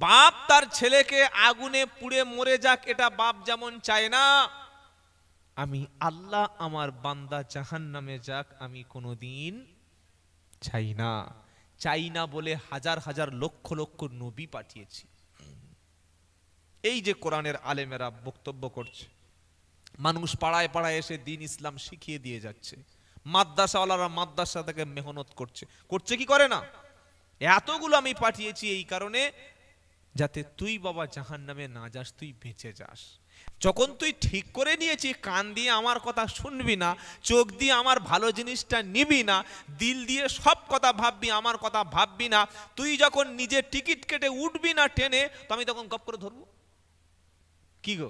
বাপ তার ছেলেকে আগুনে পুড়ে মরে যাক, এটা বাপ যেমন চায় না, আমি আল্লাহ আমার বান্দা জাহান্নামে যাক আমি কোনোদিন চাই না। চাই না বলে হাজার হাজার লক্ষ লক্ষ নবী পাঠিয়েছি। এই যে কোরআনের আলেমেরা বক্তব্য করছে, মানুষ পাড়ায় পাড়ায় এসে দিন ইসলাম শিখিয়ে দিয়ে যাচ্ছে, মাদ্রাসাওয়ালারা মাদ্রাসা থেকে মেহনত করছে, করছে কি করে না? এতগুলো আমি পাঠিয়েছি এই কারণে যাতে তুই বাবা জাহান্নামে না যাস, তুই বেঁচে যাস। যখন তুই ঠিক করে নিয়েছি কান দিয়ে আমার কথা শুনবি না, চোখ দিয়ে আমার ভালো জিনিসটা নিবি না, দিল দিয়ে সব কথা ভাববি, আমার কথা ভাববি না, তুই যখন নিজে টিকিট কেটে উঠবি না ট্রেনে, তো আমি তখন গপ করে ধরবো। কি গো,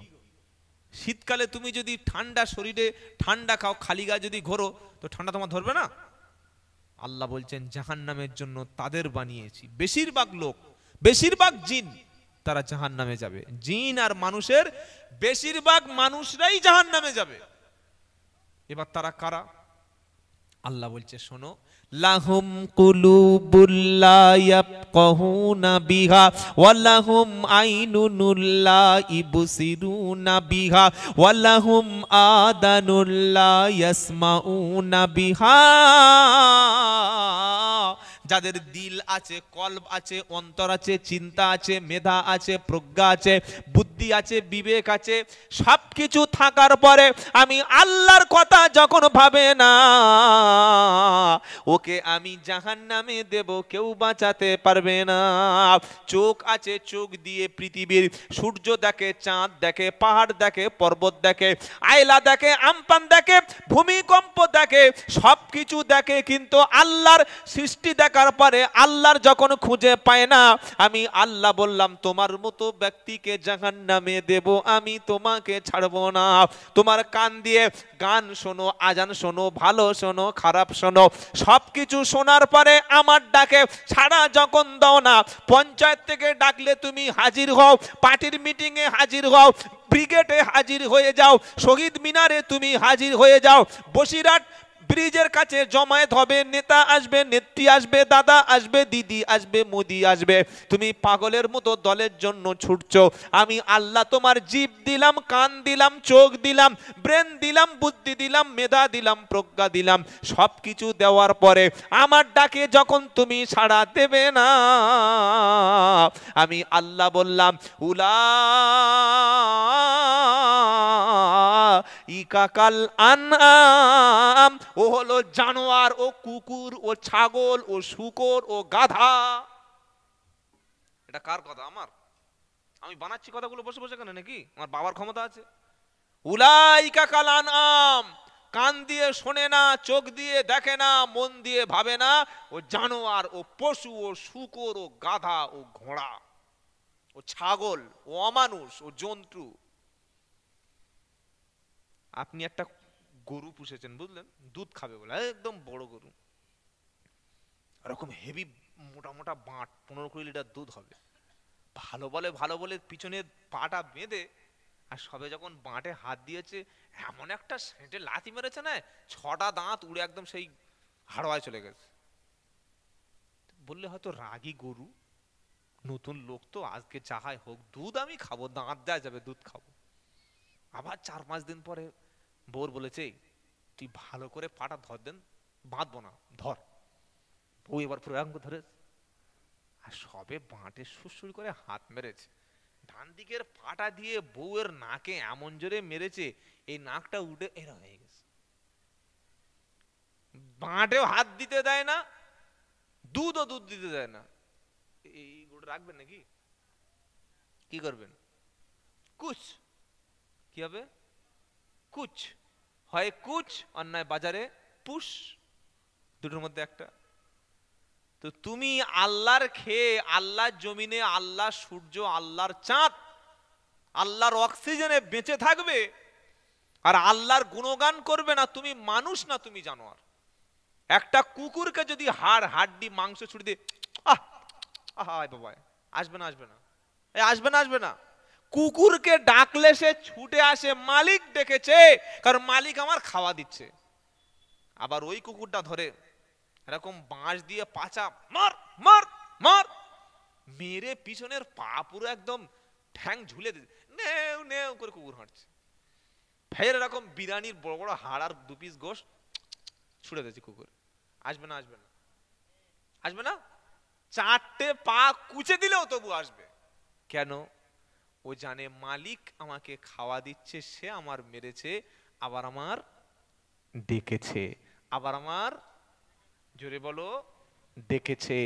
শীতকালে তুমি যদি ঠান্ডা শরীরে ঠান্ডা খাও, খালি গায়ে যদি ঘোরো, তো ঠান্ডা তোমার ধরবে না? আল্লাহ বলছেন জাহান্নামের জন্য তাদের বানিয়েছি, বেশিরভাগ লোক, বেশিরভাগ জিন তারা জাহান্নামে যাবে। জিন আর মানুষের বেশিরভাগ মানুষরাই জাহান্নামে যাবে। এবার তারা কারা? আল্লাহ বলছে শোনো, লাহুম কুলুবুল লা ইয়াফকাহুনা বিহা ওয়া লাহুম আইনুন লা ইবসিরুনা বিহা ওয়া লাহুম আদানুন লা ইয়াসমাউনা বিহা। যাদের দিল আছে, কলব আছে, অন্তর আছে, চিন্তা আছে, মেধা আছে, প্রজ্ঞা আছে, বুদ্ধি আছে, বিবেক আছে, সবকিছু থাকার পরে আমি আল্লাহর কথা যখন ভাবে না, ওকে আমি জাহান্নামে দেব, কেউ বাঁচাতে পারবে না। চোখ আছে, চোখ দিয়ে পৃথিবীর সূর্য দেখে, চাঁদ দেখে, পাহাড় দেখে, পর্বত দেখে, আয়লা দেখে, আমপান দেখে, ভূমিকম্প দেখে, সবকিছু দেখে, কিন্তু আল্লাহর সৃষ্টি দেখার পরে আল্লাহর যখন খুঁজে পায় না, আমি আল্লাহ বললাম তোমার মতো ব্যক্তিকে জাহান্নামে দেব, আমি তোমাকে ছাড়বো না। তোমার কান দিয়ে গান শোনো, আজান শোনো, ভালো শোনো, খারাপ শোনো, সবকিছু শোনার পরে আমার ডাকে ছাড়া যখন দাও না, পঞ্চায়েত থেকে ডাকলে তুমি হাজির হও, পার্টির মিটিং এ হাজির হও, ব্রিগেডে হাজির হয়ে যাও, শহীদ মিনারে তুমি হাজির হয়ে যাও, বসিরহাট ব্রিজের কাছে জমায়েত হবে, নেতা আসবে, নেত্রী আসবে, দাদা আসবে, দিদি আসবে, মোদি আসবে, তুমি পাগলের মতো দলের জন্য ছুটছো। আমি আল্লাহ তোমার জিভ দিলাম, কান দিলাম, চোখ দিলাম, ব্রেন দিলাম, বুদ্ধি দিলাম, মেধা দিলাম, প্রজ্ঞা দিলাম, সব কিছু দেওয়ার পরে আমার ডাকে যখন তুমি সাড়া দেবে না, আমি আল্লাহ বললাম উলাইকাল আনআম, ও হলো জানোয়ার, ও কুকুর, ও ছাগল, ও শূকর, ও গাধা। এটা কার কথা? আমার? আমি বানাচ্ছি কথাগুলো বসে বসে কেন নাকি? আমার বাবার ক্ষমতা আছে। উলাইকাল আনআম, কান দিয়ে শোনে না, চোখ দিয়ে দেখে না, মন দিয়ে ভাবে না, ও জানোয়ার, ও পশু, ও শূকর, ও গাধা, ও ঘোড়া, ও ছাগল, ও অমানুষ, ও জন্তু। আপনি একটা গরু পুষেছেন, বুঝলেন, দুধ খাবে বলে, একদম বড় গরু, এরকম হেভি মোটা মোটা বাঁট, 15-20 লিটার দুধ হবে, ভালো বলে পিছনে পাটা বেঁধে, আর সবে যখন বাঁটে হাত দিয়েছে, এমন একটা সেঁটে লাথি মেরেছে না, 6টা দাঁত উড়ে একদম সেই হাড়োয়ায় চলে গেছে। বললে হয়তো রাগী গরু, নতুন লোক তো, আজকে চাহাই হোক দুধ আমি খাবো, দাঁত দেওয়া যাবে, দুধ খাবো। আবার 4-5 দিন পরে বউর বলেছে তুই ভালো করে পাটা ধর, দেন বাঁধবো না, ধর। বউ এবার পুরো এরকম ধরে, আর সবে বাঁটে সুরসুর করে হাত মেরেছে, ডান দিকের পাটা দিয়ে বউয়ের নাকে এমন জোরে মেরেছে, এই নাকটা উঠে এরা হয়ে গেছে। বাঁটেও হাত দিতে দেয় না, দুধ দিতে দেয় না। এই গোটা রাখবেন নাকি? কি করবেন? কুচ কি হবে? কুচ হয়, কুচ আর নয় বাজারে পুষ, দুটোর মধ্যে একটা। তো তুমি আল্লাহর খেয়ে, আল্লাহর জমিনে, আল্লাহর সূর্য, আল্লাহর চাঁদ, আল্লাহর অক্সিজেনে বেঁচে থাকবে, আর আল্লাহর গুণগান করবে না, তুমি মানুষ না, তুমি জানোয়ার। একটা কুকুরকে যদি হাড় হাড্ডি মাংস ছুটি দিয়ে বাবা আসবে না, আসবে না, কুকুরকে ডাকলে সে ছুটে আসে, মালিক ডেকেছে, কারণ মালিক আমার খাওয়া দিচ্ছে। আবার ওই কুকুরটা ধরে এরকম বাঁশ দিয়ে পাচা মার মার মার, মেরে পিছনের পা পুরো একদম ঠ্যাং ঝুলে নেও নেও করে কুকুর হাঁটছে। ফের এরকম বিরিয়ানির বড় বড় হাড় আর 2 পিস গোশত ছুড়ে দিয়েছে কুকুর। আসবে না, আসবে না, আসবে না, 4টে পা কুচে দিলেও তবু আসবে। কেন? ও জানে মালিক আমাকে খাওয়া দিচ্ছে, সে আমার মেরেছে, আবার আমার ডেকেছে, আবার আমার, জোরে বলো, ডেকেছে।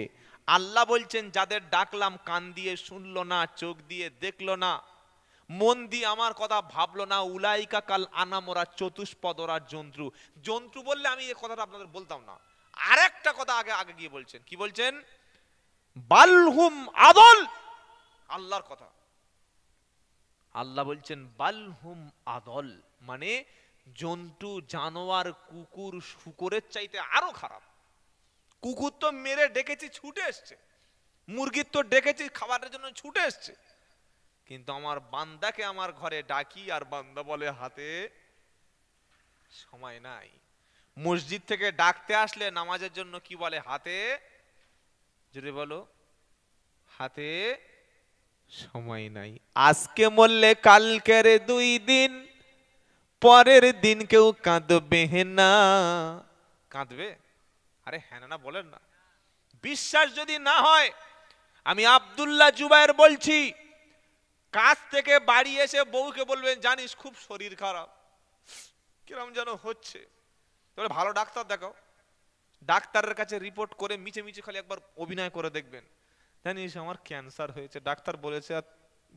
আল্লাহ বলছেন যাদের ডাকলাম কান দিয়ে শুনলো না, চোখ দিয়ে দেখলো না, মন দিয়ে আমার কথা ভাবলো না, উলাইকা কাল আনাম, ওরা চতুষ্পদ, ওরা জন্তু। জন্তু বললে আমি এই কথাটা আপনাদের বলতাম না। আরেকটা কথা আগে আগে গিয়ে বলছেন, কি বলছেন? বালহুম আদল, আল্লাহর কথা। আল্লাহ বলছেন বালহুম আদল, মানে জন্তু, জানোয়ার, কুকুর শুকরের চাইতে আরো খারাপ। কুকুর তো মেরে ডেকেছি ছুটে এসছে, মুরগির তো ডেকেছি খাবারের জন্য ছুটে এসছে, কিন্তু আমার বান্দাকে আমার ঘরে ডাকি আর বান্দা বলে হাতে সময় নাই। মসজিদ থেকে ডাকতে আসলে নামাজের জন্য কি বলে? হাতে, যদি বলো, হাতে সময় নাই। আজকে মরলে কালকের 2 দিন, পরের দিন কেউ কাঁদবে না। কাঁদবে? আরে হ্যাঁ না বলেন না। বিশ্বাস যদি না হয়, আমি আব্দুল্লাহ জুবায়ের বলছি, কাজ থেকে বাড়ি এসে বউকে বলবেন জানিস খুব শরীর খারাপ, কিরম যেন হচ্ছে, তাহলে ভালো ডাক্তার দেখাও। ডাক্তারের কাছে রিপোর্ট করে মিছে মিছে খালি একবার অভিনয় করে দেখবেন, জানিস আমার ক্যান্সার হয়েছে, ডাক্তার বলেছে আর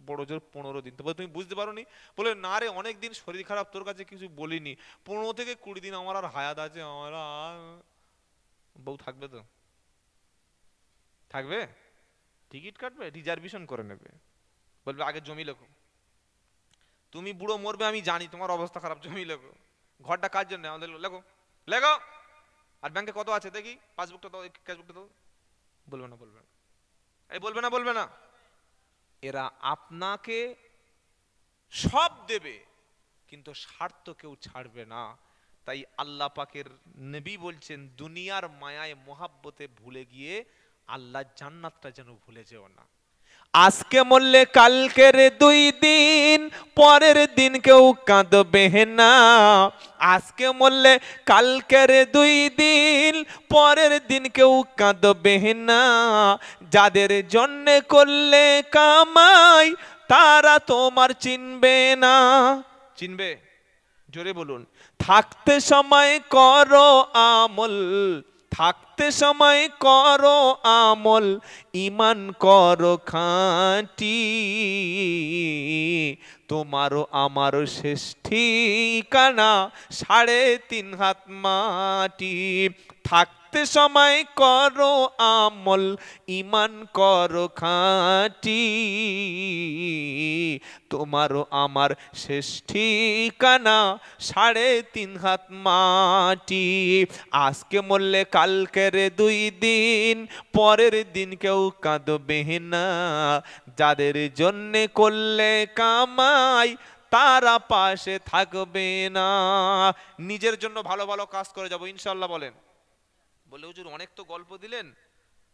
বড় জোর 15 দিন। তো তুমি বুঝতে পারো নি? বলে না রে, অনেক দিন শরীর খারাপ, তোর কাছে কিছু বলিনি, 15 থেকে 20 দিন আমার আর হায়াত আছে, আমার বউ থাকবে তো? থাকবে? টিকিট কাটবে, রিজার্ভেশন করে নেবে, বলবে আগে জমি লেখো, তুমি বুড়ো মরবে আমি জানি, তোমার অবস্থা খারাপ, জমি লেখো। ঘরটা কার জন্য? আমাদের লেখো, লেখো। আর ব্যাংকে কত আছে দেখি, পাসবুকটা দাও, ক্যাশবুকটা দাও। বলবে না, বলবে না, এই বলবে না, বলবে না। এরা আপনাকে সব দেবে, কিন্তু স্বার্থ কেউ ছাড়বে না। তাই আল্লাহ পাকের নবী বলছেন দুনিয়ার মায়ায় মোহাব্বতে ভুলে গিয়ে আল্লাহ জান্নাতটা যেন ভুলে যেও না। আজকে মরলে কালকের 2 দিন, পরের দিন কেউ কাঁদবে না। আজকে মরলে কালকের 2 দিন, পরের দিন কেউ কাঁদবে না। যাদের জন্য করলে কামাই, তারা তোমার চিনবে না। চিনবে? জোরে বলুন। থাকতে সময় করো আমল, থাকতে সময় করো আমল, ঈমান করো খাঁটি, তোমারও আমারও শেষ ঠিকানা 3.5 হাত মাটি। থাকতে সময় করো আমল, ঈমান করো খাঁটি, তোমারও আমার শেষ ঠিকানা 3.5 হাত মাটি। আজকে মরলে কালকের 2 দিন, পরের দিন কেউ কাঁদবে না। যাদের জন্যে করলে কামাই, তারা পাশে থাকবে না। নিজের জন্য ভালো ভালো কাজ করে যাবো ইনশাল্লাহ বলেন। বলে হুজুর অনেক তো গল্প দিলেন,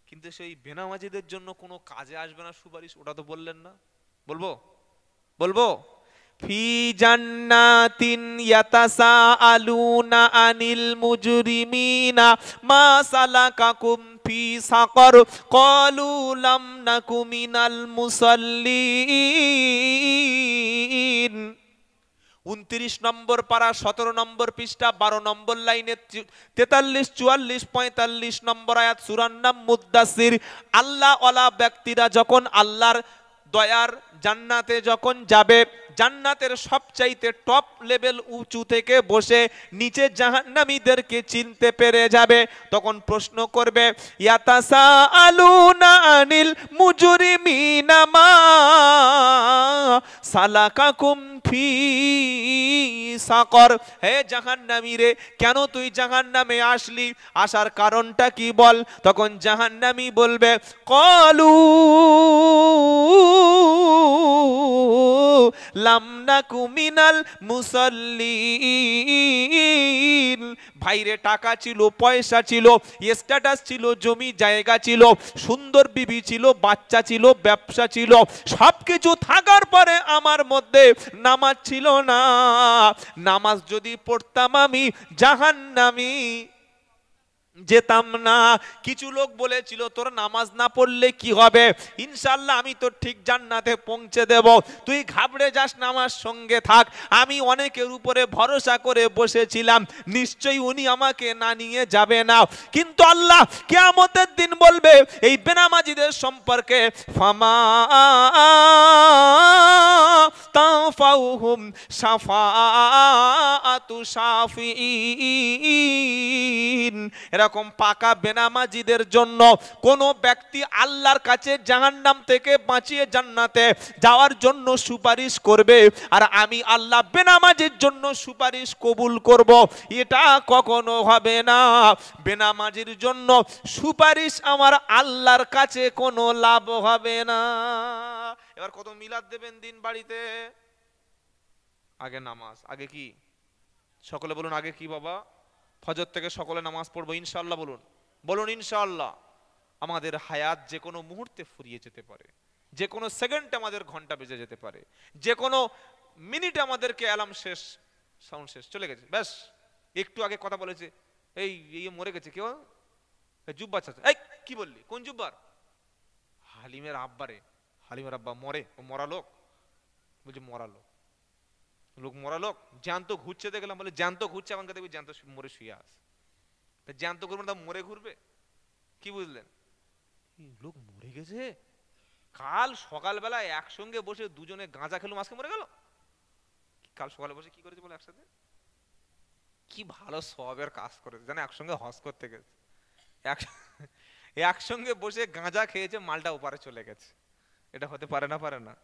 কিন্তু সেই বেনামাজিদের জন্য কোনো কাজে আসবে না সুপারিশ, ওটা তো বললেন না। বলবো? বলবো? ফি জান্নাতিন ইয়াতাসাআলুনা আনিল মুজরিমিনা মা সালাকাকুম ফি সাকার ক্বালু লাম নাকু মিনাল মুসাল্লিন। 29 নম্বর পারা, 17 নম্বর পৃষ্ঠা, 12 নম্বর লাইনে, 43, 44, 45 নম্বর আয়াত, সূরার নাম মুদ্দাসির। আল্লাহ ওয়ালা ব্যক্তিরা যখন আল্লাহর দয়ার জান্নাতে যখন যাবে, জান্নাতের সবচাইতে টপ লেভেল উঁচু থেকে বসে নিচে জাহান্নামীদেরকে চিনতে পেরে যাবে, তখন প্রশ্ন করবে ইয়াতাসাআলুনা আনিল মুজরিমিনা মা সালাকাকুম ফি সাকর। হে জাহান্নামী রে, কেন তুই জাহান্নামে আসলি, আসার কারণটা কি বল? তখন জাহান্নামী বলবে ক্বালু লাম নাকু মিনাল মুসাল্লিন। ভাইরে টাকা ছিল, পয়সা ছিল, স্ট্যাটাস ছিল, জমি জায়গা ছিল, সুন্দর বিবি ছিল, বাচ্চা ছিল, ব্যবসা ছিল, সবকিছু থাকার পরে আমার মধ্যে নামাজ ছিল না। নামাজ যদি পড়তাম আমি জাহান্নামী যেতাম না। কিছু লোক বলেছিল তোর নামাজ না পড়লে কি হবে, ইনশাআল্লাহ আমি তো ঠিক জান্নাতে পৌঁছে দেব, তুই ঘাবড়ে যাস না, আমার সঙ্গে থাক। আমি অনেকের উপরে ভরসা করে বসেছিলাম, নিশ্চয়ই উনি আমাকে না নিয়ে যাবে না। কিন্তু আল্লাহ কিয়ামতের দিন বলবে এই বেনামাজিদের সম্পর্কে, ফামা তানফাউহুম শাফাআতু শাফিঈন। এরকম পাকা বেনামাজিদের জন্য কোন ব্যক্তি আল্লাহর কাছে জাহান্নাম থেকে বাঁচিয়ে জান্নাতে যাওয়ার জন্য সুপারিশ করবে, আর আমি আল্লাহ বেনামাজির জন্য সুপারিশ কবুল করব, এটা কখনো হবে না। বেনামাজির জন্য সুপারিশ আমার আল্লাহর কাছে কোনো লাভ হবে না। এবার কত মিলাদ দেবেন দিন বাড়িতে? আগে নামাজ, আগে কি? সকলে বলুন আগে কি বাবা? ফজর থেকে সকলে নামাজ পড়বো ইনশাআল্লাহ। বলুন বলুন ইনশাআল্লাহ। আমাদের হায়াত যে কোনো মুহূর্তে ফুরিয়ে যেতে পারে, যে কোনো সেকেন্ডে আমাদের ঘন্টা বেজে যেতে পারে, যে কোনো মিনিটে আমাদেরকে অ্যালার্ম শেষ, সাউন্ড শেষ, চলে গেছে, ব্যাস। একটু আগে কথা বলেছে, এই মরে গেছে কেউ, জুব্বা চাচা, এই কি বললি, কোন জুব্বার? হালিমের আব্বারে, হালিমের আব্বা মরে, ও মরা লোক, বলছে মরা লোক, লোক মরা লোক, জ্যান্ত ঘুরছে দেখলাম, বলে জ্যান্ত ঘুরছে, আমাকে দেখবি জ্যান্ত মরে শুয়ে আস, জ্যান্ত ঘুরবে না মরে ঘুরবে, কি বুঝলেন? লোক মরে গেছে, কাল সকালবেলা একসঙ্গে বসে দুজনে গাঁজা খেলুম, আজকে মরে গেল। কাল সকালে বসে কি করেছে বলে একসাথে, কি ভালো সবের কাজ করেছে জানে, একসঙ্গে হজ করতে গেছে, একসঙ্গে বসে গাঁজা খেয়েছে, মালটা ওপারে চলে গেছে। এটা হতে পারে না, পারে না?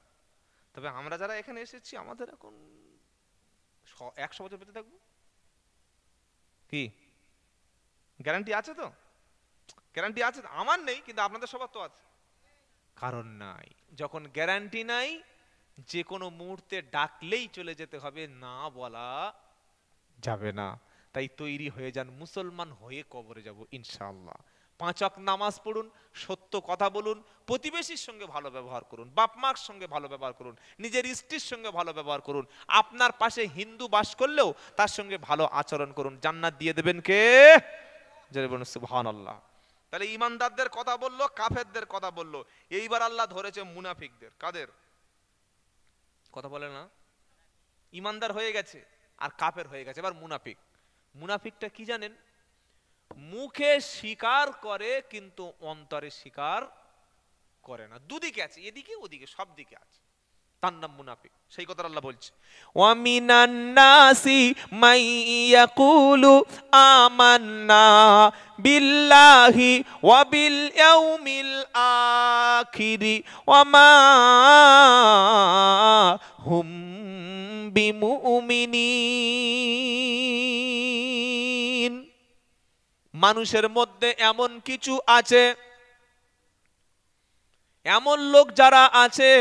তবে আমরা যারা এখানে এসেছি আমাদের এখন 100 বছর বেঁচে থাকবো, কি গ্যারান্টি আছে? তো গ্যারান্টি আছে, আমার নেই কিন্তু আপনাদের সবার তো আছে। কারণ নাই, যখন গ্যারান্টি নাই, যে কোনো মুহূর্তে ডাকলেই চলে যেতে হবে, না বলা যাবে না। তাই তৈরি হয়ে যান, মুসলমান হয়ে কবরে যাব ইনশাআল্লাহ। 5 ওয়াক্ত নামাজ পড়ুন, সত্য কথা বলুন, প্রতিবেশীর সঙ্গে ভালো ব্যবহার করুন, বাপ মার সঙ্গে ভালো ব্যবহার করুন, নিজের স্ত্রীর সঙ্গে ভালো ব্যবহার করুন, আপনার পাশে হিন্দু বাস করলেও তার সঙ্গে ভালো আচরণ করুন, জান্নাত দিয়ে দেবেন কে? জোরে বলুন সুবহানাল্লাহ। তাহলে ঈমানদারদের কথা বললো, কাফেরদের কথা বললো, এইবার আল্লাহ ধরেছে মুনাফিকদের। কাদের কথা বলে না? ঈমানদার হয়ে গেছে আর কাফের হয়ে গেছে, এবার মুনাফিক। মুনাফিকটা কি জানেন? মুখে স্বীকার করে কিন্তু অন্তরে স্বীকার করে না, দুদিকে আছে, এদিকে ওদিকে, সব দিকে আছে, তার নাম মুনাফিক। সেই কথা আল্লাহ বলছে, ওয়া মিনান নাসি মান ইয়াকুলু আমান্না বিল্লাহি ওয়া বিল ইয়াউমিল আখিরি ওয়া মা হুম বিমুমিনিন। মানুষের মধ্যে এমন কিছু আছে, এমন লোক যারা আছে,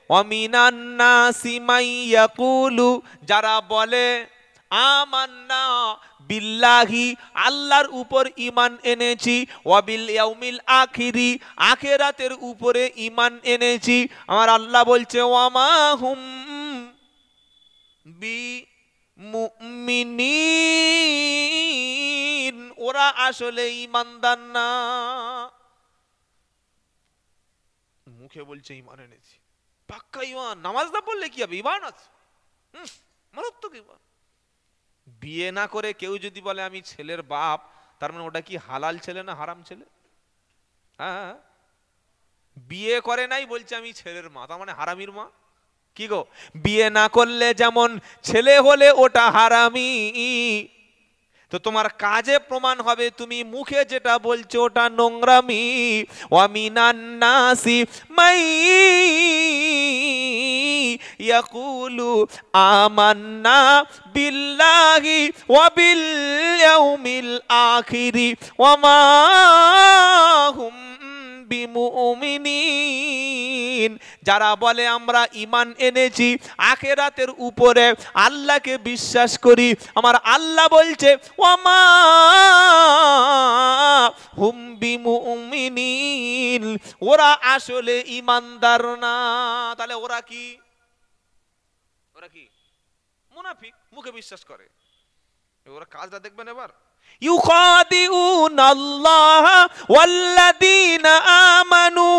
ওয়ামিনান নাসি মান ইয়াকুলু, যারা বলে আমান্না বিল্লাহি, আল্লাহর উপর ঈমান এনেছি, ওয়া বিল ইয়াউমিল আখিরি, আখিরাতের উপরে ঈমান এনেছি। আমার আল্লাহ বলছে ওয়া মা হুম বিমুমিনিন, ওরা আসলে ঈমানদার না। মুখে বলছে ঈমান এনেছি, পাক্কা ঈমান, নামাজ না পড়লে কি হবে, ঈমান আছে, মারাত্মক ঈমান। বিয়ে না করে কেউ যদি বলে আমি ছেলের বাপ, তার মানে ওটা কি হালাল ছেলে না হারাম ছেলে? হ্যাঁ, বিয়ে করে নাই বলছে আমি ছেলের মা, তার মানে হারামির মা। কি গো, বিয়ে না করলে যেমন ছেলে হলে ওটা হারামি, তো তোমার কাজে প্রমাণ হবে তুমি মুখে যেটা বলছো ওটা নোংরামি। ওয়া মিনান নাসি মান ইয়াকুলু আমান্না বিল্লাহি ওয়া বিল ইয়াউমিল আখিরি ওয়া মা হুম বিমুমিনিন, যারা বলে আমরা ঈমান এনেছি, আখিরাতের উপরে আল্লাহকে বিশ্বাস করি, আমার আল্লাহ বলছে ওয়ামা হুম বিমুমিনিন, ওরা আসলে ঈমানদার না। তাহলে ওরা কি? ওরা কি? মুনাফিক, মুখে বিশ্বাস করে। ওরা কাজটা দেখবেন এবার, ইউখাদিউনাল্লাহ ওয়াল্লাযীনা আমানু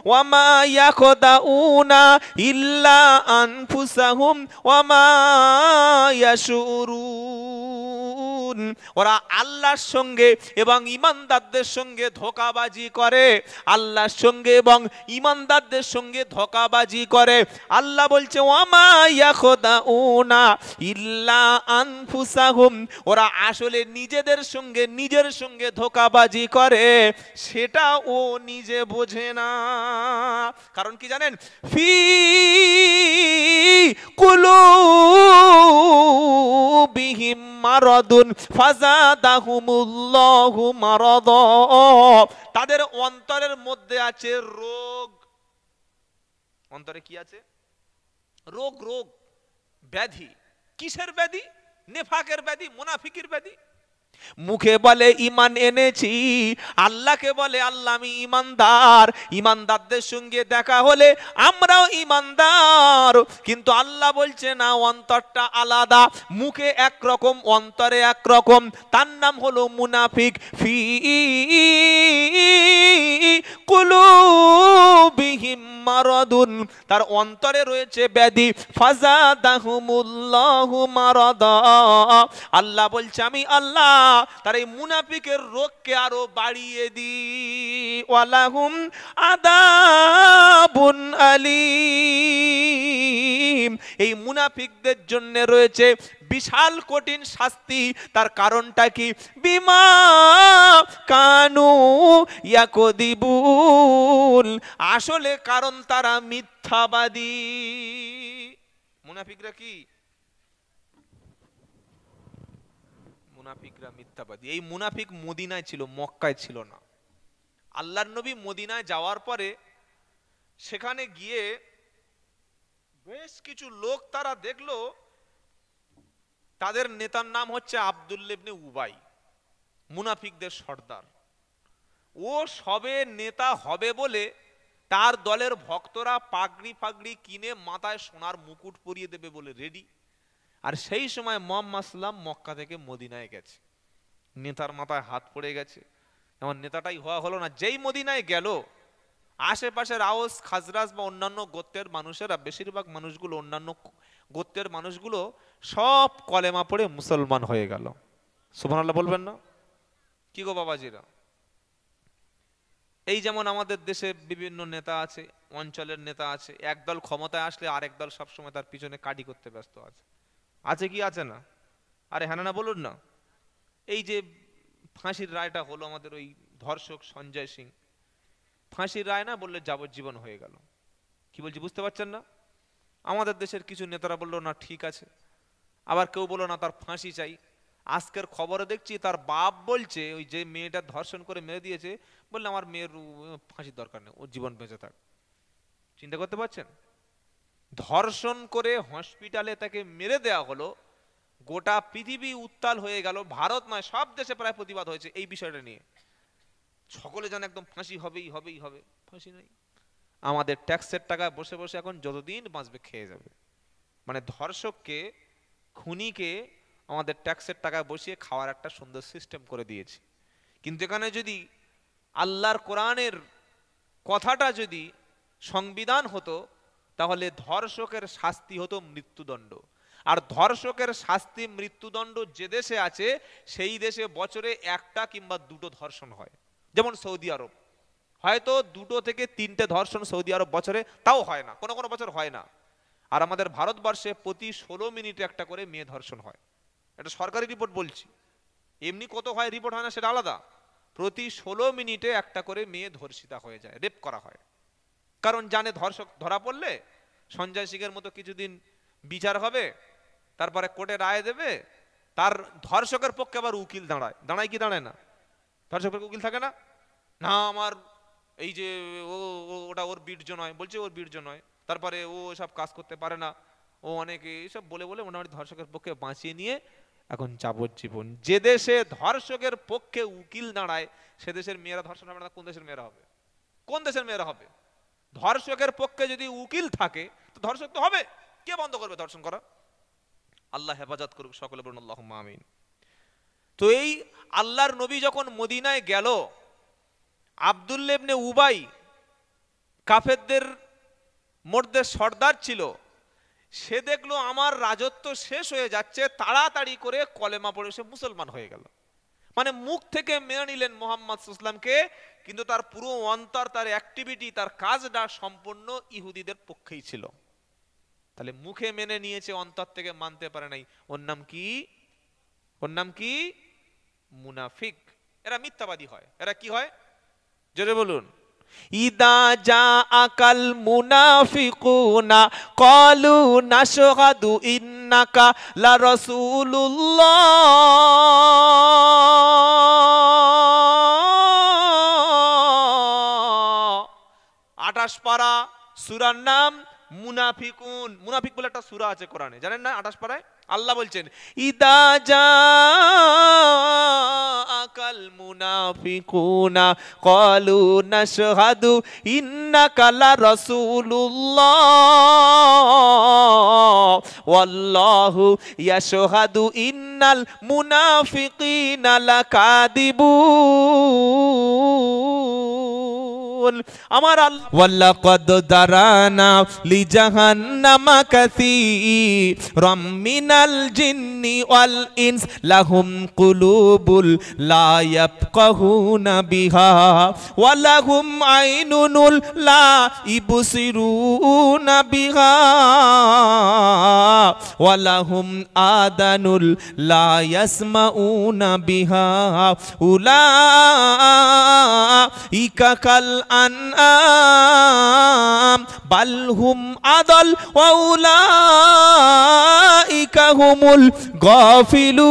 ওয়ামা ইয়াখদাউনা ইল্লা আনফুসাহুম ওয়ামা ইয়াশউরুন। ওরা আল্লাহর সঙ্গে এবং ঈমানদারদের সঙ্গে ধোঁকাবাজি করে, আল্লাহর সঙ্গে এবং ঈমানদারদের সঙ্গে ধোঁকাবাজি করে। আল্লাহ বলছে ওয়ামা ইয়াখদাউনা ইল্লা আনফুসাহুম, ওরা আসলে নিজের সঙ্গে ধোঁকাবাজি করে, সেটা ও নিজে বোঝে না। কারণ কি জানেন? ফি কুলুবিহিম মারাদুন ফাযাদাহুমুল্লাহু মারাদা, তাদের অন্তরের মধ্যে আছে রোগ। অন্তরে কি আছে? রোগ, রোগ, ব্যাধি। কিসের ব্যাধি? নেফাকের ব্যাধি, মুনাফিকের ব্যাধি। মুখে বলে ঈমান এনেছি, আল্লাহকে বলে আল্লাহ আমি ঈমানদার, ঈমানদারদের সঙ্গে দেখা হলে আমরাও ঈমানদার, কিন্তু আল্লাহ বলছে না, অন্তরটা আলাদা, মুখে একরকম অন্তরে একরকম। তার নাম হলো মুনাফিক। ফি কুলুবিহিম মারাদুন, তার অন্তরে রয়েছে ব্যাধি। ফাযাদাহুমুল্লাহু মারাদা, আল্লাহ বলছে আমি আল্লাহ তার এই মুনাফিকের রোগকে আরো বাড়িয়ে দিই। ওয়ালাহুম আযাবুন আলীম, এই মুনাফিকদের জন্য রয়েছে বিশাল কঠিন শাস্তি। তার কারণটা কি? বিমা কানু ইয়াকুদিবুন, আসলে কারণ তারা মিথ্যাবাদী। মুনাফিকরা কি? মুনাফিকরা মিথ্যাবাদী। এই মুনাফিক মদিনায় ছিল, মক্কায় ছিল না। আল্লাহর নবী মদিনায় যাওয়ার পরে সেখানে গিয়ে বেশ কিছু লোক তারা দেখলো, তাদের নেতার নাম হচ্ছে আব্দুল্লাহ ইবনে উবাই, মুনাফিকদের সর্দার। ও সবে নেতা হবে বলে তার দলের ভক্তরা পাগড়ি ফাগড়ি কিনে মাথায় সোনার মুকুট পরিয়ে দেবে বলে রেডি। আর সেই সময় মুহাম্মদ সাল্লাল্লাহু আলাইহি ওয়াসাল্লাম মক্কা থেকে মদিনায় গেছে, নেতার মাথায় হাত পড়ে গেছে। এমন নেতাটাই হওয়া হলো না। যেই মদিনায় গেল, আশেপাশের আওস খাজরাজ বা অন্যান্য গোত্রের মানুষেরা, বেশিরভাগ মানুষগুলো, অন্যান্য গোত্রের মানুষগুলো সব কলেমা পড়ে মুসলমান হয়ে গেল। সুবহানাল্লাহ বলবেন না? কি গো বাবাজিরা, এই যেমন আমাদের দেশে বিভিন্ন নেতা আছে, অঞ্চলের নেতা আছে, একদল ক্ষমতায় আসলে আরেক দল সবসময় তার পিছনে কাডি করতে ব্যস্ত আছে। আছে কি আছে না? আরে হ্যাঁ না বলুন না। এই যে ফাঁসির রায়টা হলো আমাদের ওই ধর্ষক সঞ্জয় সিং, ফাঁসির রায় না বললে যাবজ্জীবন হয়ে গেল। কি বলছি বুঝতে পারছেন না? আমাদের দেশের কিছু নেতারা বললো না ঠিক আছে, আবার কেউ বললো না তার ফাঁসি চাই। আজকের খবরে দেখছি তার বাপ বলছে ওই যে মেয়েটা ধর্ষণ করে মেরে দিয়েছে, বললে আমার মেয়ের ফাঁসির দরকার নেই, ওর জীবন বেঁচে থাক। চিন্তা করতে পারছেন? ধর্ষণ করে হসপিটালে তাকে মেরে দেওয়া হলো, গোটা পৃথিবী উত্তাল হয়ে গেল। ভারত নয়, সব দেশে প্রায় প্রতিবাদ হয়েছে এই বিষয়টা নিয়ে। সকলে যেন একদম ফাঁসি হবেই হবেই হবে, ফাঁসি নাই। আমাদের ট্যাক্সের টাকা বসে বসে এখন যতদিন বাঁচবে খেয়ে যাবে। মানে ধর্ষককে, খুনিকে আমাদের ট্যাক্সের টাকায় বসিয়ে খাওয়ার একটা সুন্দর সিস্টেম করে দিয়েছি। কিন্তু এখানে যদি আল্লাহর কোরআনের কথাটা যদি সংবিধান হতো, তাহলে ধর্ষকের শাস্তি হতো মৃত্যুদণ্ড। আর ধর্ষকের শাস্তি মৃত্যুদণ্ড যে দেশে আছে, সেই দেশে বছরে একটা কিংবা দুটো ধর্ষণ হয়। যেমন সৌদি আরব, হয়তো 2 থেকে 3টে ধর্ষণ সৌদি আরব বছরে, তাও হয় না, কোনো কোনো বছর হয় না। আর আমাদের ভারতবর্ষে প্রতি 16 মিনিটে একটা করে মেয়ে ধর্ষণ হয়। এটা সরকারি রিপোর্ট বলছি, এমনি কত হয় রিপোর্ট হয় না সেটা আলাদা। প্রতি 16 মিনিটে একটা করে মেয়ে ধর্ষিতা হয়ে যায়, রেপ করা হয়। কারণ জানে ধর্ষক ধরা পড়লে সঞ্জয় সিংয়ের মতো কিছুদিন বিচার হবে, তারপরে কোর্টে রায় দেবে, তার ধর্ষকের পক্ষে আবার উকিল দাঁড়ায়। দাঁড়ায় কি দাঁড়ায় না? ধর্ষকের উকিল থাকে না? না আমার এই যে ওটা ওর বীর্য নয়, বলছে ওর বীর্য নয়, তারপরে ও সব কাজ করতে পারে না, ও অনেকে এইসব বলে বলে মোটামুটি ধর্ষকের পক্ষে বাঁচিয়ে নিয়ে এখন যাবজ্জীবন। যে দেশে ধর্ষকের পক্ষে উকিল দাঁড়ায় সে দেশের মেয়েরা ধর্ষণ হবে না, কোন দেশের মেয়েরা হবে? কোন দেশের মেয়েরা হবে? ধর্ষকের পক্ষে যদি উকিল থাকে তো ধর্ষক তো হবে, কে বন্ধ করবে ধর্ষণ করা? আল্লাহ হেফাজত করুক, সকলে বলুন আল্লাহুম্মা আমিন। তো এই আল্লাহর নবী যখন মদিনায় গেল, আব্দুল্লাহ ইবনে উবাই কাফেরদের মধ্যে সর্দার ছিল, সে দেখলো আমার রাজত্ব শেষ হয়ে যাচ্ছে, তাড়াতাড়ি করে কলেমা পড়ে সে মুসলমান হয়ে গেল। মানে মুখ থেকে মেনে নিলেন মোহাম্মদ সাল্লামকে, কিন্তু তার পুরো অন্তর, তার অ্যাক্টিভিটি, তার কাজটা সম্পূর্ণ ইহুদিদের পক্ষেই ছিল। তাহলে মুখে মেনে নিয়েছে, অন্তর থেকে মানতে পারে নাই। ওর নাম কি? ওর নাম কি? মুনাফিক। এরা মিথ্যাবাদী হয়। এরা কি হয়? জোরে বলুন। ইদা জাআকাল মুনাফিকুনা ক্বালু নাশহাদু ইন্নাকা লা রাসূলুল্লাহ। 28 পারা, সূরার নাম মুনাফিকুন। মুনাফিক বলে একটা সূরা আছে কোরআনে, জানেন না? 28 পারায় আল্লাহ বলছেন ইদা জাআকাল মুনাফিকুনা ক্বালু নাশহাদু ইন্নাকা লা রাসূলুল্লাহ ওয়াল্লাহু ইয়াশহাদু ইন্নাল মুনাফিকিনা লাকাযিবুন। আমার আল্লাহ ওয়ালাকাদ দারানা লিজাহান্নামা কাসীরাম মিনাল জিন্নি ওয়াল ইনস লাহুম কুলুবুল লা ইয়াফকাহুনা বিহা ওয়া লাহুম আইনুন লা ইবসিরুনা বিহা ওয়া লাহুম আদানুল লা ইয়াসমাউনা বিহা উলাইকা কাল আনআম বাল হুম আদাল ওয়া উলাইকা হুমুল গাফিলুন।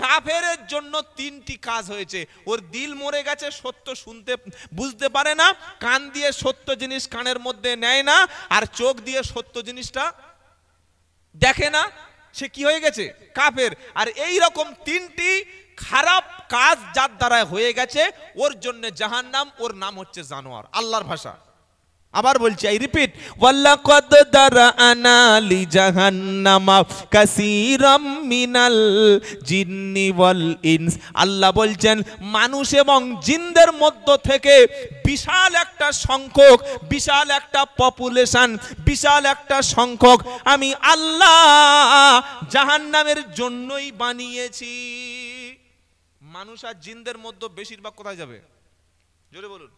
কাফেরের জন্য তিনটি কাজ হয়েছে। ওর দিল মরে গেছে, সত্য শুনতে বুঝতে পারে না, কান দিয়ে সত্য জিনিস কানের মধ্যে নেয় না, আর চোখ দিয়ে সত্য জিনিসটা দেখে না। সে কি হয়ে গেছে? কাফের। আর এই রকম তিনটি খারাপ কাজ যার দ্বারা হয়ে গেছে, ওর জন্য জাহান্নাম। ওর নাম হচ্ছে জানোয়ার, আল্লাহর ভাষা। আবার বলছি, আই রিপিট, ওয়ালাকাদ দারানা লিজাহান্নামা কাসীরাম মিনাল জিন্নি ওয়াল ইনস। আল্লাহ বলছেন মানুষ এবং জিনদের মধ্য থেকে বিশাল একটা সংখ্যক, বিশাল একটা পপুলেশন, বিশাল একটা সংখ্যক আমি আল্লাহ জাহান্নামের জন্যই বানিয়েছি। মানুষ আর জিনদের মধ্যে বেশিরভাগ কোথায় যাবে? জোরে বলুন।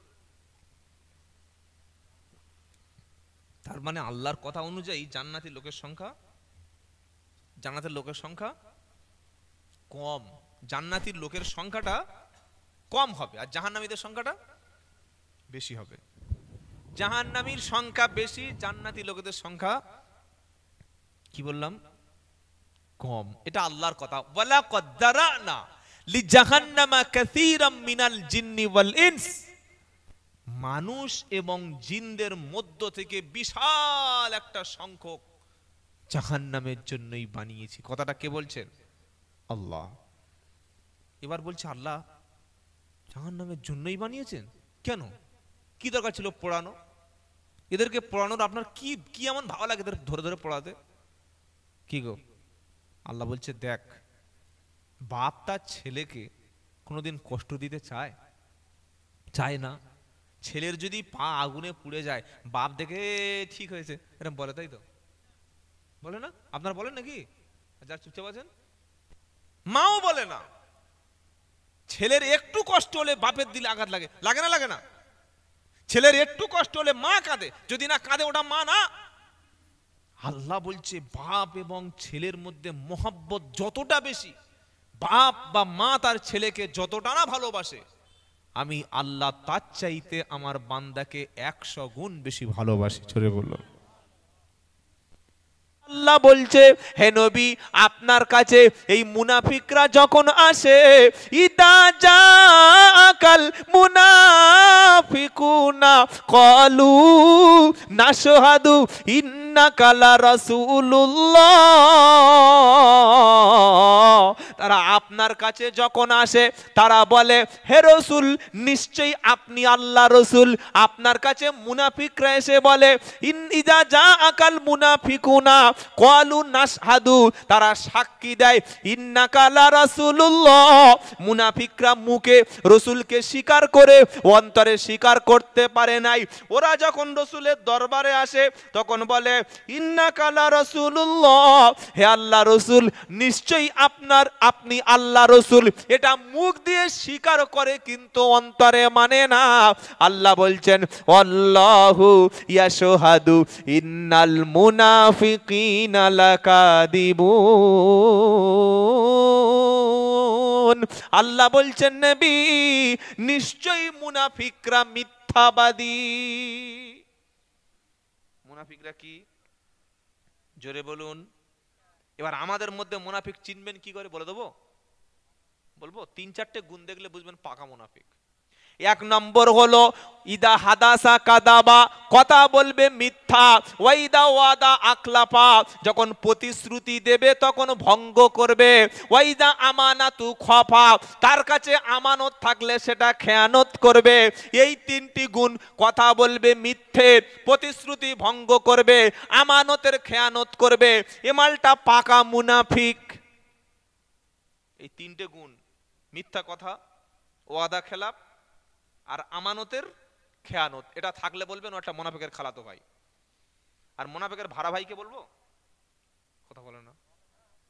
তার মানে আল্লাহর কথা অনুযায়ী জান্নাতের লোকের সংখ্যা, জান্নাতের লোকের সংখ্যা কম। জান্নাতীর লোকের সংখ্যাটা কম হবে, আর জাহান্নামীদের সংখ্যাটা বেশি হবে। জাহান্নামীর সংখ্যা বেশি, জান্নাতী লোকেদের সংখ্যা কি বললাম? কম। এটা আল্লাহর কথা। ওয়ালাকাদ দারানা লিজাহান্নামা কাসীরাম মিনাল জিন্নি ওয়াল ইনস। মানুষ এবং জিনদের মধ্য থেকে বিশাল একটা সংখ্যক জাহান্নামের জন্যই বানিয়েছি। কথাটা কে বলছেন? আল্লাহ। এবার বলছে আল্লাহ জাহান্নামের জন্যই বানিয়েছেন? কেন? কি দরকার ছিল পড়ানো? এদেরকে পড়ানোর আপনার কি কি এমন ভালো লাগে এদের ধরে ধরে পড়াতে? কি গো? আল্লাহ বলছে দেখ, বাপ তার ছেলেকে কোনোদিন কষ্ট দিতে চায়? চায় না। ছেলের যদি পা আগুনে পুড়ে যায়, বাপ দেখে ঠিক হয়েছে এরকম বলে, তাই তো? বলে না? আপনারা বলেন নাকি? যার চুপচাপ আছেন, মাও বলে না। ছেলের একটু কষ্ট হলে বাপের দিলে আঘাত লাগে, লাগে না? লাগে না? ছেলের একটু কষ্ট হলে মা কাঁদে, যদি না কাঁদে ওটা মা না। আল্লাহ বলছে বাপ এবং ছেলের মধ্যে মহব্বত যতটা বেশি, বাপ বা মা তার ছেলেকে যতটা না ভালোবাসে, আমি আল্লাহ তার চাইতে আমার বান্দাকে 100 গুণ বেশি ভালোবাসি। ছোড়ে বলল। আল্লাহ বলছে, হে নবী, আপনার কাছে এই মুনাফিকরা যখন আসে, ইদা জাকাল মুনাফিকুনা ক্বালু নাশহাদু ইন্নাকা লা রাসূলুল্লাহ, তারা আপনার কাছে যখন আসে তারা বলে, হে রাসূল, নিশ্চয়ই আপনি আল্লাহ রাসূল। আপনার কাছে মুনাফিকরা এসে বলে, ইদা জাকাল মুনাফিকুনা ক্বালু নাশহাদু, তারা সাক্ষী দেয়, ইন্নাকা লা রাসূলুল্লাহ। মুনাফিকরা মুখে রাসূলকে স্বীকার করে অন্তরে স্বীকার করতে পারে নাই। ওরা যখন রাসূলের দরবারে আসে তখন বলে, ইন্নাকা লা রাসূলুল্লাহ, হে আল্লাহ রাসূল, নিশ্চয়ই আপনি আল্লাহ রাসূল। এটা মুখ দিয়ে স্বীকার করে কিন্তু অন্তরে মানে না। আল্লাহ বলছেন, আল্লাহু ইয়াশহাদু ইন্নাল মুনাফিকিনা লাকাদিবুন। আল্লাহ বলছেন, নবী, নিশ্চয়ই মুনাফিকরা মিথ্যাবাদী। মুনাফিকরা কি? জোরে বলুন। এবার আমাদের মধ্যে মুনাফিক চিনবেন কি করে বলে দেবো? বলবো? 3-4টে গুণ দেখলে বুঝবেন পাকা মুনাফিক। এক নম্বর হলো ইদা হাদাসা কাদাবা, কথা বলবে মিথ্যা। ওয়াইদা ওয়াদা আখলাফা, যখন প্রতিশ্রুতি দেবে তখন ভঙ্গ করবে। ওয়াইদা আমানাতু খফা, তার কাছে আমানত থাকলে সেটা খেয়ানত করবে। এই 3টি গুণ, কথা বলবে মিথ্যে, প্রতিশ্রুতি ভঙ্গ করবে, আমানতের খেয়ানত করবে, এ মালটা পাকা মুনাফিক। এই 3টে গুণ, মিথ্যা কথা, ওয়াদা খেলাপ আর আমানতের খেয়ানত, এটা থাকলে বলবেন ও একটা মুনাফিকের খালাতো ভাই। আর মুনাফিকের ভাড়া ভাইকে বলবো? কথা বলে না,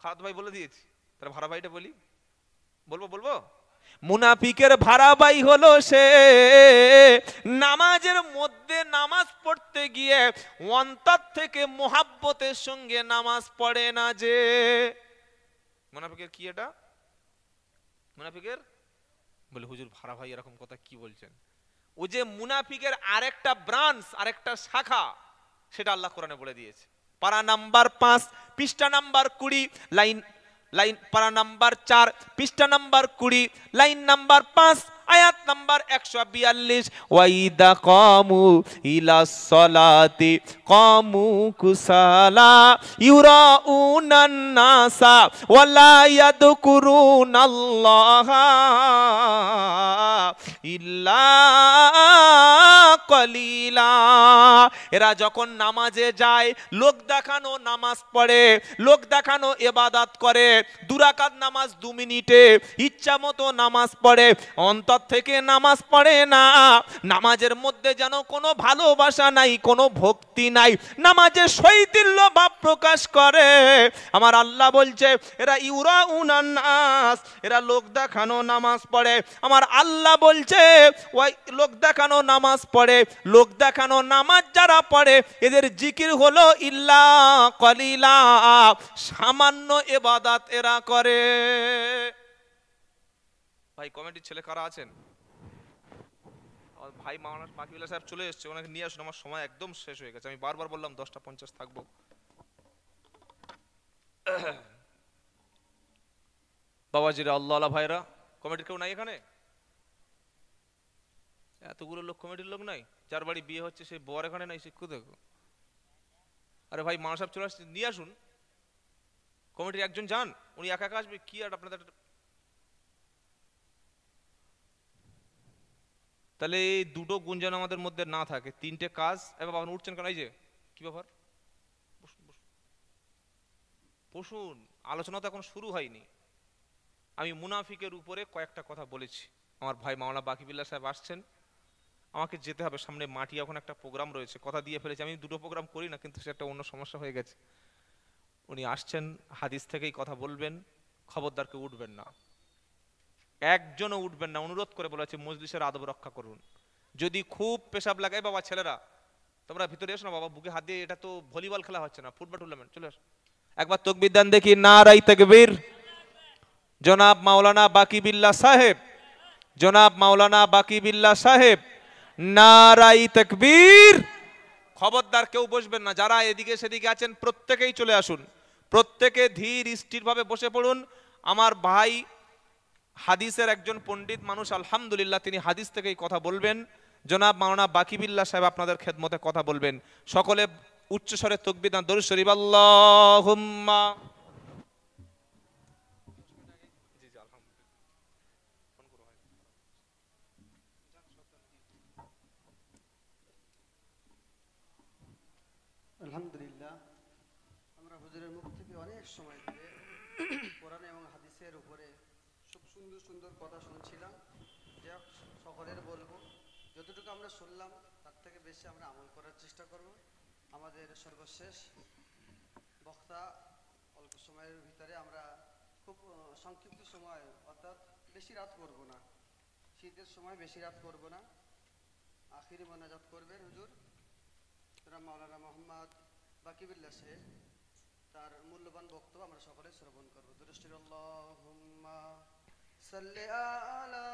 খালাতো ভাই বলে দিয়েছি, তাহলে ভাড়া ভাইটা বলি। বলবো? মুনাফিকের ভাড়া ভাই হলো সে, নামাজের মধ্যে নামাজ পড়তে গিয়ে অন্তর থেকে মোহাব্বতের সঙ্গে নামাজ পড়ে না যে। মুনাফিকের কি এটা? মুনাফিকের বলে, হুজুর ভাড়া ভাই এরকম কথা কি বলছেন? ও যে মুনাফিকের আরেকটা ব্রাঞ্চ, আরেকটা শাখা, সেটা আল্লাহ কোরআনে বলে দিয়েছে। পারা নাম্বার 5 পৃষ্ঠা নাম্বার 20 লাইন পারা নাম্বার 4 পৃষ্ঠা নাম্বার 20 লাইন নাম্বার 5 আয়াত নাম্বার 142, ওয়াইদা কামু ইলাস সালাতি কামু কুসালা ইউরাউনান নাসা ওয়ালা ইয়াযকুরুনাল্লাহা ইল্লা কলিলা। এরা যখন নামাজে যায়, লোক দেখানো নামাজ পড়ে, লোক দেখানো ইবাদত করে, 2 রাকাত নামাজ 2 মিনিটে ইচ্ছা মতো নামাজ পড়ে, অন্তর থেকে নামাজ পড়ে না। নামাজের মধ্যে যেন কোনো ভালোবাসা নাই, কোনো ভক্তি নাই, নামাজে শৈথিল্য ভাব প্রকাশ করে। আমার আল্লাহ বলছে, এরা ইউরাউনান নাস, এরা লোক দেখানো নামাজ পড়ে। আমার আল্লাহ বলছে, ওই লোক দেখানো নামাজ পড়ে, লোক দেখানো নামাজ যারা পড়ে এদের জিকির হলো ইল্লা কলিলা, সামান্য ইবাদত এরা করে। ভাই কমিটির ছেলে কারা আছেন? ভাই মাওলানা বাকিউল্লাহ সাহেব চলে এসেছে, ওনাকে নিয়ে আসুন, আমার সময় একদম শেষ হয়ে গেছে। আমি বারবার বললাম 10:50 থাকবো। বাবাজিরা, আল্লাহ ভাইরা, কমিটির কেউ নাই এখানে? এতগুলো লোক কমিটির লোক নাই? যার বাড়ি বিয়ে হচ্ছে সেই বর এখানে নাই, শিক্ষু দেখো। আরে ভাই মাওলানা সাহেব চলে আসছে, নিয়ে আসুন। কমিটির একজন যান, উনি একা একা আসবে কি? আর আপনাদের তাহলে এই 2টো গুণ যেন আমাদের মধ্যে না থাকে, 3টে কাজ। এবার বাবা উঠছেন কেন? এই যে কি ব্যাপার, বসুন, আলোচনা তো এখন শুরু হয়নি। আমি মুনাফিকের উপরে কয়েকটা কথা বলেছি। আমার ভাই মাওলানা বাকিউল্লাহ সাহেব আসছেন, আমাকে যেতে হবে সামনে মাটি, এখন একটা প্রোগ্রাম রয়েছে, কথা দিয়ে ফেলেছি। আমি 2টো প্রোগ্রাম করি না, কিন্তু সেটা অন্য সমস্যা হয়ে গেছে। উনি আসছেন, হাদিস থেকেই কথা বলবেন, খবরদার কেউ উঠবেন না, একজনও উঠবেন না, অনুরোধ করে বলেছে। মজলিসের আদব রক্ষা করুন। যদি খুব পেশাব লাগায়, বাবা ছেলেরা তোমরা ভিতরে এসো না বাবা, বুকে হাত দিয়ে, এটা তো ভলিবল খেলা হচ্ছে না, ফুটবল টুর্নামেন্ট, চলে আসো। একবার তাকবীর দেন দেখি, নারায়ে তাকবীর। জনাব মাওলানা বাকিউল্লাহ সাহেব, জনাব মাওলানা বাকিউল্লাহ সাহেব, নারায়ে তাকবীর। খবরদার কেউ বসবেন না, যারা এদিকে সেদিকে আছেন প্রত্যেকেই চলে আসুন, প্রত্যেকে ধীর স্থিরভাবে বসে পড়ুন। আমার ভাই হাদিসের একজন পণ্ডিত মানুষ, আলহামদুলিল্লাহ, তিনি হাদিস থেকেই কথা বলবেন। জনাব মাওলানা বাকিবিল্লাহ সাহেব আপনাদের খেদমতে কথা বলবেন। সকলে উচ্চস্বরে তাকবীর না দরুদ শরীফ আল্লাহুম্মা। আলহামদুলিল্লাহ, আমরা হুজুরের মুখ থেকে অনেক সময় ধরে কোরআন এবং হাদিসের উপরে খুব সুন্দর সুন্দর কথা শুনছিলাম। যা সকলের বলবো, যতটুকু আমরা শুনলাম তার থেকে বেশি আমরা আমল করার চেষ্টা করব। আমাদের সর্বশেষ বক্তা অল্প সময়ের ভিতরে আমরা খুব সংক্ষিপ্ত সময়, অর্থাৎ বেশি রাত করব না, শীতের সময় বেশি রাত করব না, আখিরি মোনাজাত করবেন হুজুর জনাব মাওলানা মোহাম্মদ বাকিবুল্লাহ সাহেব। তার মূল্যবান বক্তব্য আমরা সকলে শ্রবণ করব। দুরূদ আল্লাহুম্মা সাল্লি আলা।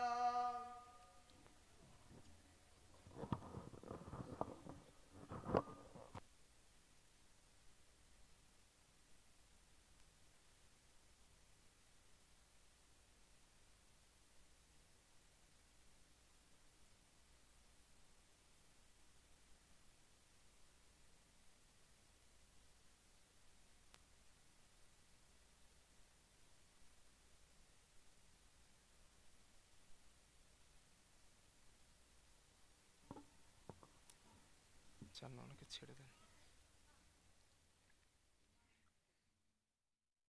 চান না, ওনাকে ছেড়ে দেন।